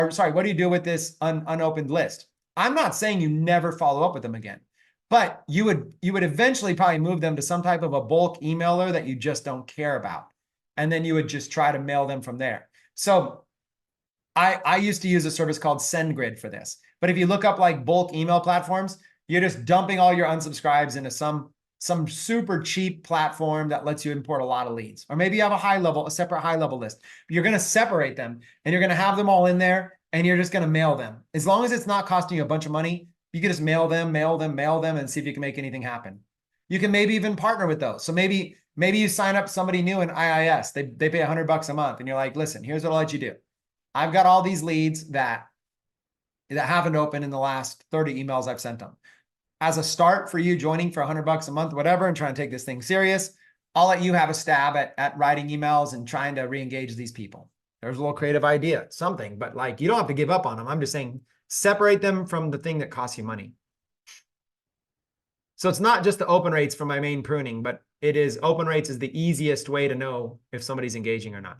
or sorry, what do you do with this unopened list? I'm not saying you never follow up with them again, but you would eventually probably move them to some type of a bulk emailer that you just don't care about. And then you would just try to mail them from there. So I used to use a service called SendGrid for this. But if you look up like bulk email platforms, you're just dumping all your unsubscribes into some super cheap platform that lets you import a lot of leads. Or maybe you have a separate high level list. But you're going to separate them and you're going to have them all in there and you're just going to mail them. As long as it's not costing you a bunch of money, you can just mail them, and see if you can make anything happen. You can maybe even partner with those. So maybe you sign up somebody new in IIS. They pay $100 a month and you're like, listen, here's what I'll let you do. I've got all these leads that haven't opened in the last 30 emails I've sent them. As a start for you joining for $100 a month, whatever, and trying to take this thing serious, I'll let you have a stab at writing emails and trying to re-engage these people. There's a little creative idea, something, but like, you don't have to give up on them. I'm just saying, separate them from the thing that costs you money. So it's not just the open rates from my main pruning, but it is open rates is the easiest way to know if somebody's engaging or not.